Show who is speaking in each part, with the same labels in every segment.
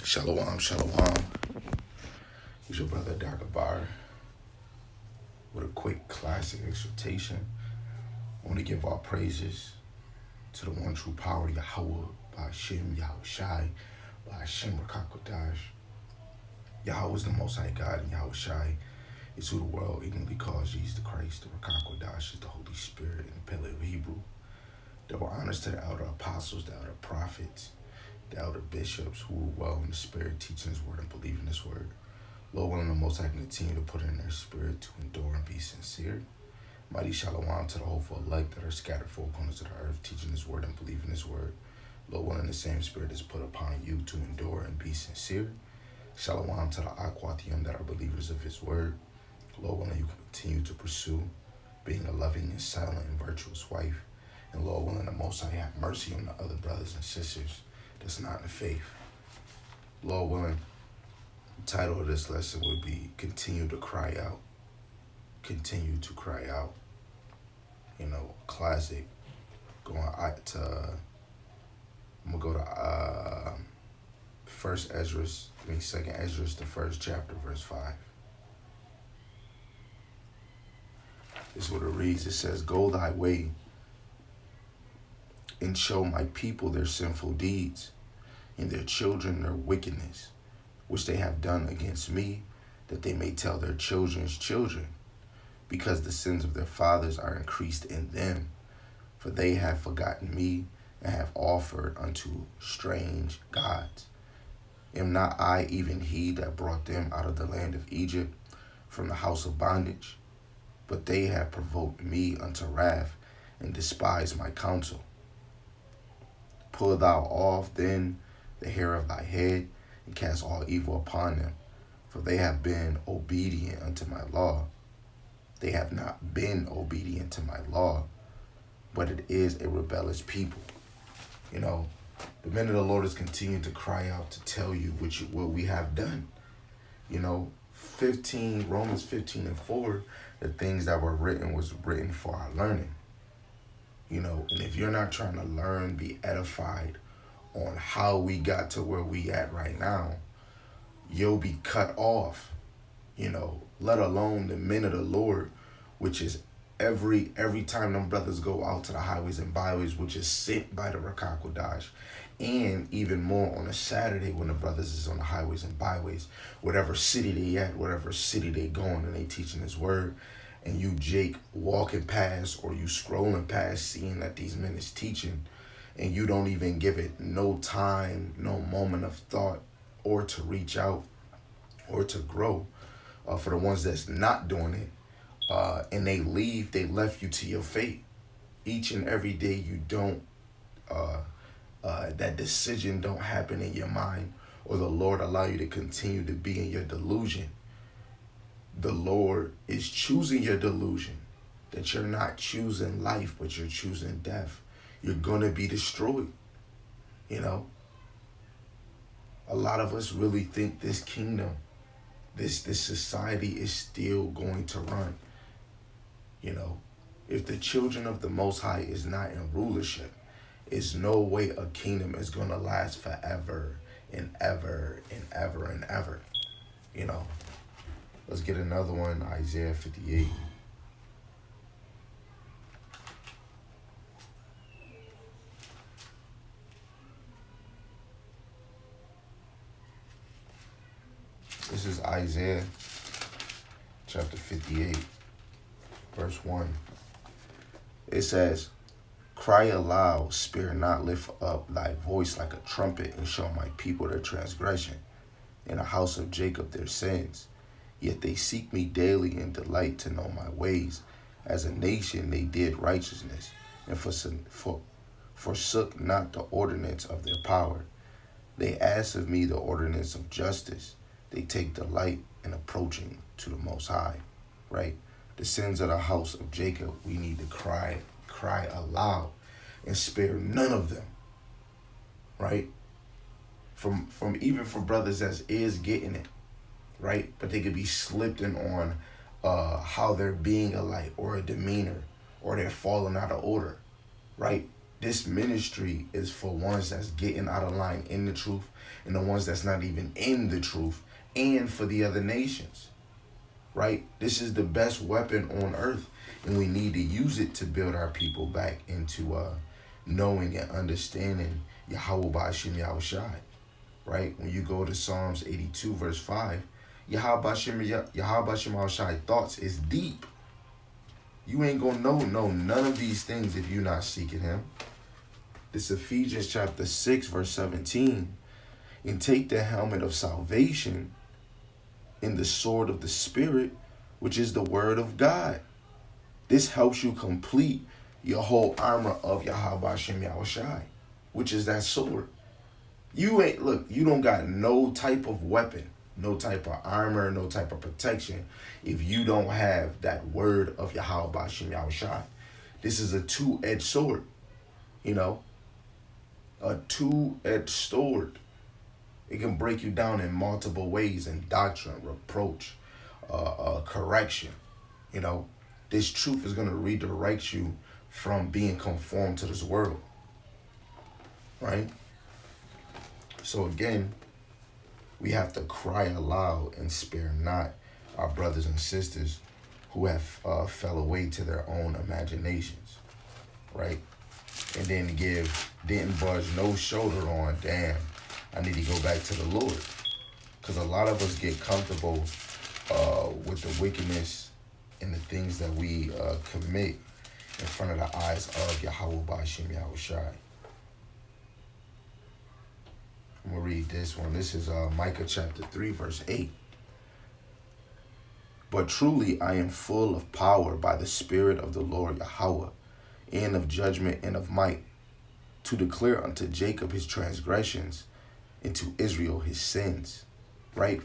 Speaker 1: Shalom, shalom. It's your brother Dr. Bar with a quick classic exhortation. I want to give all praises to the one true power, Yahweh, by Hashem, Yahushai, by Hashem Rakakodash. Yahweh is the Most High God, and Yahushai is who the world ignorantly calls Jesus the Christ. The Rakakodash is the Holy Spirit in the Paleo Hebrew. Double honors to the elder apostles, the elder prophets, the elder bishops who were well in the spirit, teaching his word and believing his word. Lord willing, the Most High continue to put in their spirit to endure and be sincere. Mighty shalom to the hopeful elect that are scattered four corners of the earth, teaching his word and believing his word. Lord willing, the same spirit is put upon you to endure and be sincere. Shalom to the Akwathium that are believers of his word. Lord willing, you continue to pursue being a loving and silent and virtuous wife. And Lord willing, the Most High have mercy on the other brothers and sisters that's not in the faith. Lord willing, the title of this lesson would be Continue to Cry Out. Continue to cry out. You know, classic. I'm gonna go to Second Ezra, the first chapter, verse 5. This is what it reads. It says, "Go thy way and show my people their sinful deeds, and their children their wickedness, which they have done against me, that they may tell their children's children, because the sins of their fathers are increased in them. For they have forgotten me, and have offered unto strange gods. Am not I even he that brought them out of the land of Egypt, from the house of bondage? But they have provoked me unto wrath, and despised my counsel. Pull thou off then the hair of thy head, and cast all evil upon them. For they have been obedient unto my law. They have not been obedient to my law, but it is a rebellious people." You know, the men of the Lord has continued to cry out to tell you what we have done. You know, Romans 15:4, the things that were written was written for our learning. You know, and if you're not trying to learn, be edified on how we got to where we at right now, you'll be cut off, you know, let alone the men of the Lord, which is every time them brothers go out to the highways and byways, which is sent by the Rakakodash, and even more on a Saturday when the brothers is on the highways and byways, whatever city they at, whatever city they going, and they teaching his word, and you, Jake, walking past or you scrolling past, seeing that these men is teaching, and you don't even give it no time, no moment of thought, or to reach out, or to grow. For the ones that's not doing it, and they left you to your fate. Each and every day you don't, that decision don't happen in your mind, or the Lord allow you to continue to be in your delusion. The Lord is choosing your delusion, that you're not choosing life, but you're choosing death. You're going to be destroyed. You know, a lot of us really think this kingdom, this society is still going to run. You know, if the children of the Most High is not in rulership, there's no way a kingdom is going to last forever and ever and ever and ever. You know, let's get another one, Isaiah 58. This is Isaiah chapter 58, verse 1. It says, "Cry aloud, spare not, lift up thy voice like a trumpet, and show my people their transgression, and the house of Jacob their sins. Yet they seek me daily and delight to know my ways. As a nation they did righteousness, and forsook not the ordinance of their power. They ask of me the ordinance of justice. They take delight in approaching to the Most High." Right? The sins of the house of Jacob, we need to cry aloud and spare none of them. Right? From even for brothers that is getting it, right? But they could be slipped in on how they're being a light or a demeanor, or they're falling out of order, right? This ministry is for ones that's getting out of line in the truth and the ones that's not even in the truth, and for the other nations, right? This is the best weapon on earth, and we need to use it to build our people back into knowing and understanding Yahweh Ba'ashim Yahushai, right? When you go to Psalms 82 verse 5, Yahweh Ba'ashim Yahushai thoughts is deep. You ain't gonna know none of these things if you're not seeking him. This Ephesians chapter 6 verse 17, and take the helmet of salvation and the sword of the Spirit, which is the word of God. This helps you complete your whole armor of Yahweh Hashem Yahushai, which is that sword. You don't got no type of weapon, no type of armor, no type of protection if you don't have that word of Yahweh Hashem Yahushai. This is a two-edged sword, a two-edged sword. It can break you down in multiple ways in doctrine, reproach, correction. This truth is going to redirect you from being conformed to this world, right? So again, we have to cry aloud and spare not our brothers and sisters who have fell away to their own imaginations, right? And then didn't budge no shoulder on, damn, I need to go back to the Lord. Because a lot of us get comfortable with the wickedness and the things that we commit in front of the eyes of Yahweh Ba'ashim Yahushai. I'm going to read this one. This is Micah chapter 3, verse 8. But truly I am full of power by the Spirit of the Lord Yahweh, and of judgment and of might, to declare unto Jacob his transgressions, and to Israel his sins. Right?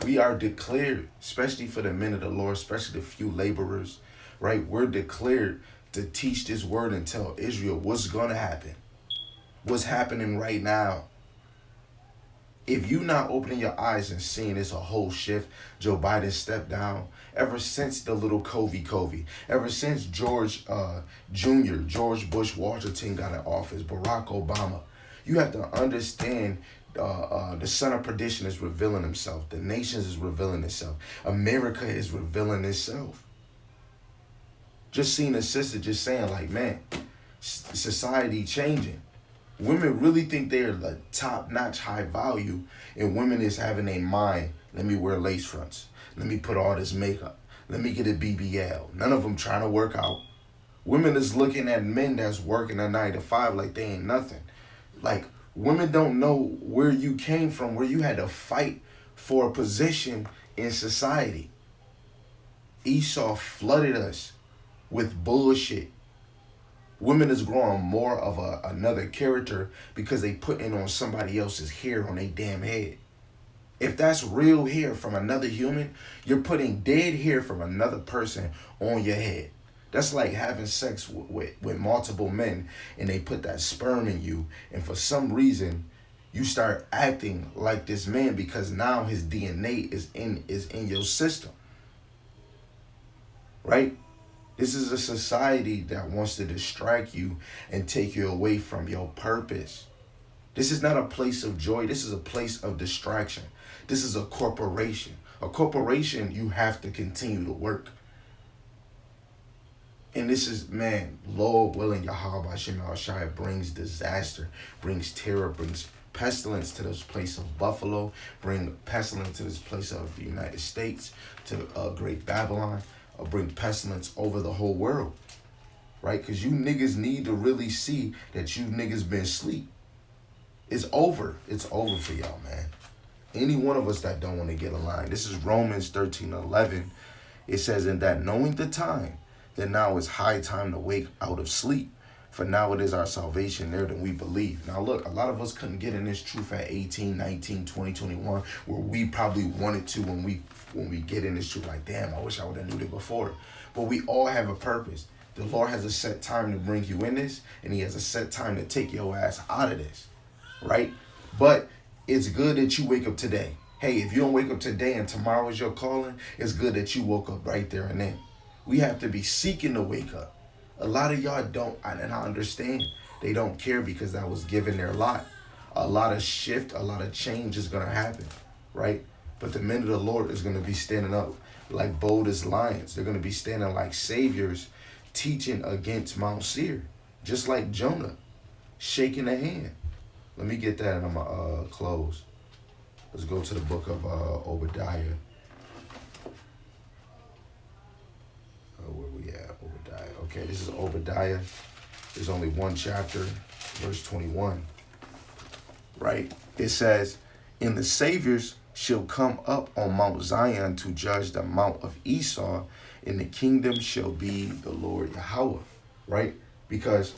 Speaker 1: We are declared, especially for the men of the Lord, especially the few laborers, right? We're declared to teach this word and tell Israel what's going to happen, what's happening right now. If you not opening your eyes and seeing it's a whole shift, Joe Biden stepped down, ever since the little Covey, ever since George Bush Washington got in office, Barack Obama, you have to understand the son of perdition is revealing himself. The nations is revealing itself. America is revealing itself. Just seeing a sister just saying like, man, society changing. Women really think they're the top-notch high value, and women is having a mind, let me wear lace fronts. Let me put all this makeup. Let me get a BBL. None of them trying to work out. Women is looking at men that's working a 9 to 5 like they ain't nothing. Like, women don't know where you came from, where you had to fight for a position in society. Esau flooded us with bullshit. Women is growing more of another character because they putting on somebody else's hair on their damn head. If that's real hair from another human, you're putting dead hair from another person on your head. That's like having sex with multiple men and they put that sperm in you, and for some reason you start acting like this man because now his DNA is in your system. Right? This is a society that wants to distract you and take you away from your purpose. This is not a place of joy. This is a place of distraction. This is a corporation. A corporation, you have to continue to work. And this is, man, Lord willing, Yahweh Hashem Yahushai brings disaster, brings terror, brings pestilence to this place of Buffalo, bring pestilence to this place of the United States, to Great Babylon, bring pestilence over the whole world, right? Because you niggas need to really see that you niggas been asleep. It's over. It's over for y'all, man. Any one of us that don't want to get aligned. This is Romans 13:11. It says, in that knowing the time, that now is high time to wake out of sleep. For now it is our salvation there than we believe. Now look, a lot of us couldn't get in this truth at 18, 19, 20, 21, where we probably wanted to when we get in this truth, like, damn, I wish I would have knew it before. But we all have a purpose. The Lord has a set time to bring you in this, and he has a set time to take your ass out of this, right? But it's good that you wake up today. Hey, if you don't wake up today and tomorrow is your calling, it's good that you woke up right there and then. We have to be seeking to wake up. A lot of y'all don't, and I understand. They don't care because that was given their lot. A lot of shift, a lot of change is going to happen, right? But the men of the Lord is going to be standing up like bold as lions. They're going to be standing like saviors, teaching against Mount Seir, just like Jonah, shaking the hand. Let me get that and I'm going to close. Let's go to the book of Obadiah. Where we at? Obadiah. Okay, this is Obadiah. There's only one chapter, verse 21. Right? It says, "And the saviors shall come up on Mount Zion to judge the mount of Esau, and the kingdom shall be the Lord Yahweh." Right? Because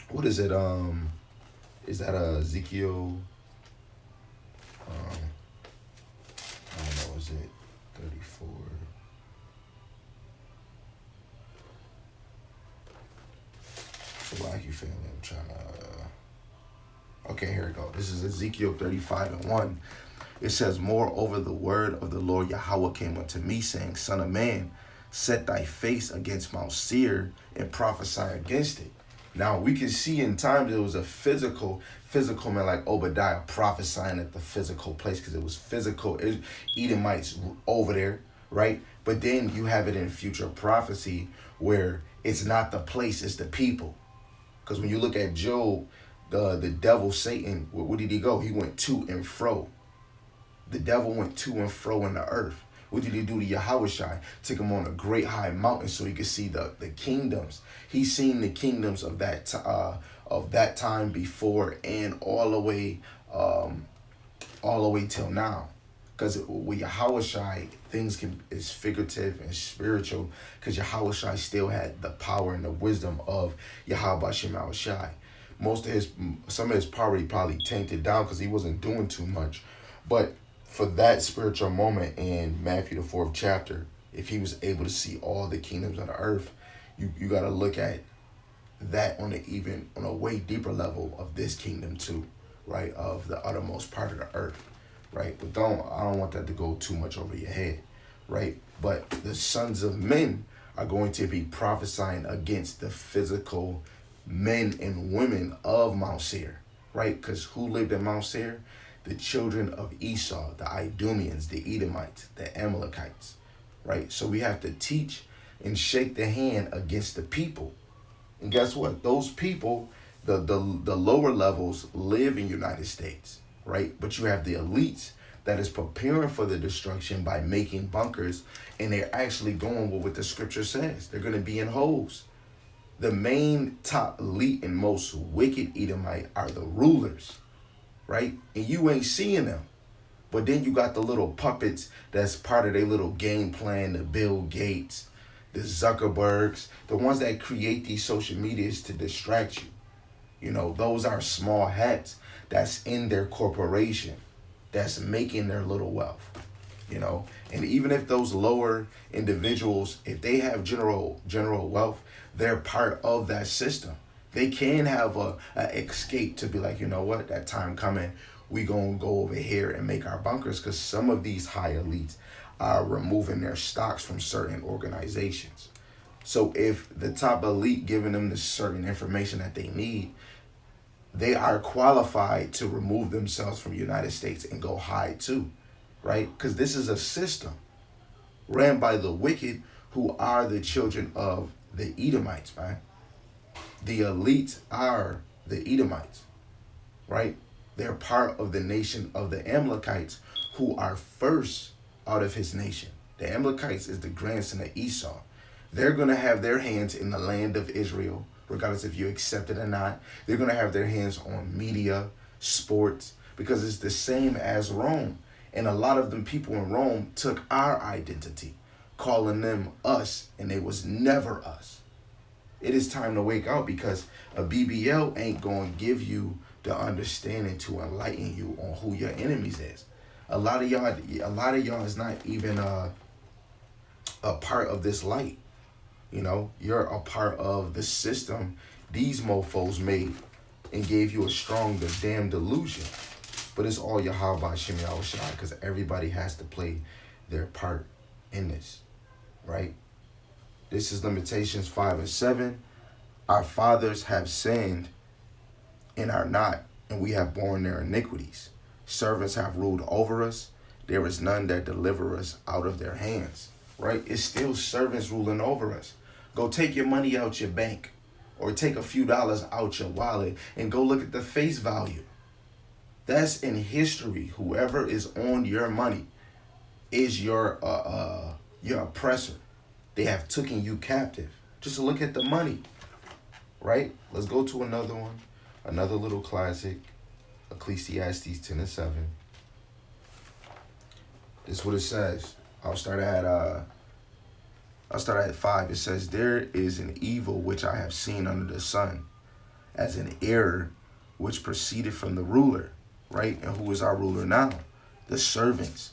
Speaker 1: what is it? Is that Ezekiel? I don't know. Is it 34? Like you family, I'm trying to. Okay, here we go. This is Ezekiel 35:1. It says, "Moreover, the word of the Lord Yahweh came unto me, saying, Son of man, set thy face against Mount Seir and prophesy against it." Now we can see in times it was a physical man like Obadiah prophesying at the physical place because it was physical Edomites over there, right? But then you have it in future prophecy where it's not the place, it's the people. Because when you look at Job, the devil, Satan, where did he go? He went to and fro. The devil went to and fro in the earth. What did he do to Yahushua? Took him on a great high mountain so he could see the kingdoms. He's seen the kingdoms of that time before and all the way till now. Because with Yahushua, things is figurative and spiritual. Because Yahushua still had the power and the wisdom of Yahweh Shem Shai. Some of his power he probably tainted down because he wasn't doing too much. But for that spiritual moment in Matthew the 4th chapter, if he was able to see all the kingdoms of the earth, you got to look at that on a way deeper level of this kingdom too, right? Of the uttermost part of the earth, right? But I don't want that to go too much over your head, right? But the sons of men are going to be prophesying against the physical men and women of Mount Seir, right? Because who lived in Mount Seir? The children of Esau, the Idumeans, the Edomites, the Amalekites, right? So we have to teach and shake the hand against the people. And guess what? Those people, the lower levels live in the United States, right? But you have the elites that is preparing for the destruction by making bunkers, and they're actually going with what the scripture says. They're going to be in holes. The main top elite and most wicked Edomite are the rulers, right? And you ain't seeing them. But then you got the little puppets that's part of their little game plan, the Bill Gates, the Zuckerbergs, the ones that create these social medias to distract you. You know, those are small hats that's in their corporation that's making their little wealth, you know. And even if those lower individuals, if they have general wealth, they're part of that system. They can have a escape to be like, you know what, that time coming, we gonna go over here and make our bunkers, because some of these high elites are removing their stocks from certain organizations. So if the top elite giving them the certain information that they need, they are qualified to remove themselves from the United States and go high too, right? Because this is a system ran by the wicked who are the children of the Edomites, man. The elites are the Edomites, right? They're part of the nation of the Amalekites, who are first out of his nation. The Amalekites is the grandson of Esau. They're going to have their hands in the land of Israel, regardless if you accept it or not. They're going to have their hands on media, sports, because it's the same as Rome. And a lot of them people in Rome took our identity, calling them us, and it was never us. It is time to wake up, because a BBL ain't going to give you the understanding to enlighten you on who your enemies is. A lot of y'all is not even a part of this light. You know, you're a part of the system these mofos made and gave you a strong damn delusion. But it's all Yahweh Shem Yahushua, because everybody has to play their part in this, right? This is Lamentations 5 and 7. Our fathers have sinned and are not, and we have borne their iniquities. Servants have ruled over us. There is none that deliver us out of their hands. Right? It's still servants ruling over us. Go take your money out your bank, or take a few dollars out your wallet and go look at the face value. That's in history. Whoever is on your money is your oppressor. They have taken you captive. Just look at the money, right? Let's go to another one, another little classic, Ecclesiastes 10:7. This is what it says. I'll start at 5. It says, there is an evil which I have seen under the sun, as an error which proceeded from the ruler, right? And who is our ruler now? The servants,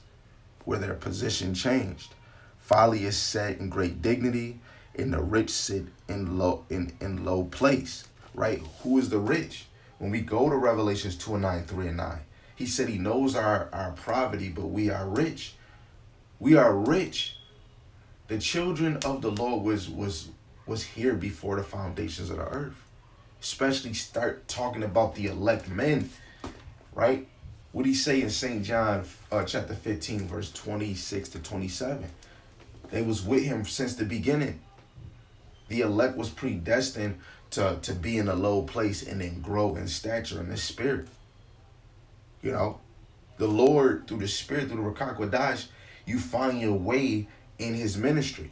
Speaker 1: where their position changed. Folly is set in great dignity, and the rich sit in low place, right? Who is the rich? When we go to Revelations 2:9, 3 and 9, he said he knows our poverty, but we are rich. We are rich. The children of the Lord was here before the foundations of the earth. Especially start talking about the elect men, right? What he say in St. John chapter 15, verse 26 to 27? They was with him since the beginning. The elect was predestined to be in a low place and then grow in stature in the spirit. You know, the Lord, through the Spirit, through the Ruach HaKodesh, you find your way in his ministry.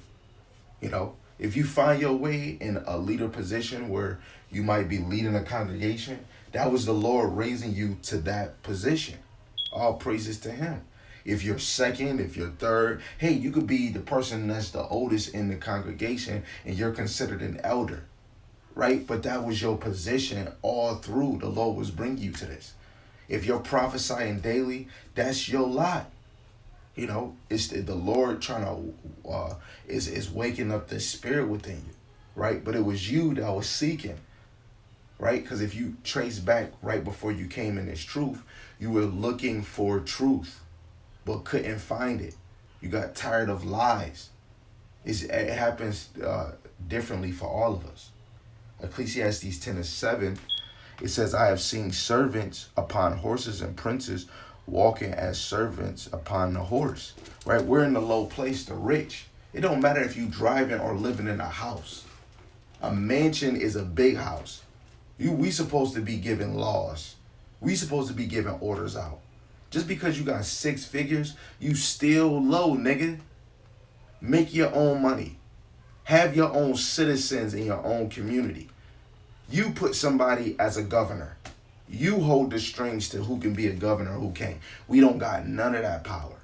Speaker 1: You know, if you find your way in a leader position where you might be leading a congregation, that was the Lord raising you to that position. All praises to him. If you're second, if you're third, hey, you could be the person that's the oldest in the congregation and you're considered an elder, right? But that was your position all through. The Lord was bringing you to this. If you're prophesying daily, that's your lot. You know, it's the Lord trying to, is waking up the spirit within you, right? But it was you that was seeking, right? Because if you trace back right before you came in this truth, you were looking for truth, but couldn't find it. You got tired of lies. It happens differently for all of us. Ecclesiastes 10:7, it says, I have seen servants upon horses and princes walking as servants upon the horse, right? We're in the low place, the rich. It don't matter if you driving or living in a house. A mansion is a big house. We supposed to be giving laws. We supposed to be giving orders out. Just because you got 6 figures, you still low, nigga. Make your own money. Have your own citizens in your own community. You put somebody as a governor. You hold the strings to who can be a governor, who can't. We don't got none of that power.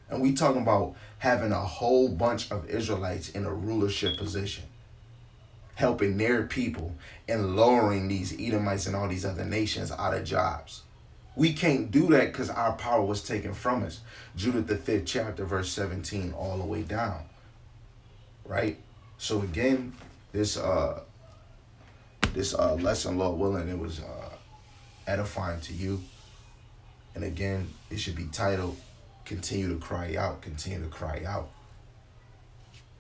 Speaker 1: And we talking about having a whole bunch of Israelites in a rulership position, helping their people and lowering these Edomites and all these other nations out of jobs. We can't do that because our power was taken from us. Judah the 5th chapter, verse 17, all the way down. Right? So again, this lesson, Lord willing, it was edifying to you. And again, it should be titled, Continue to Cry Out, Continue to Cry Out.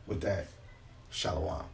Speaker 1: With that, Shalom.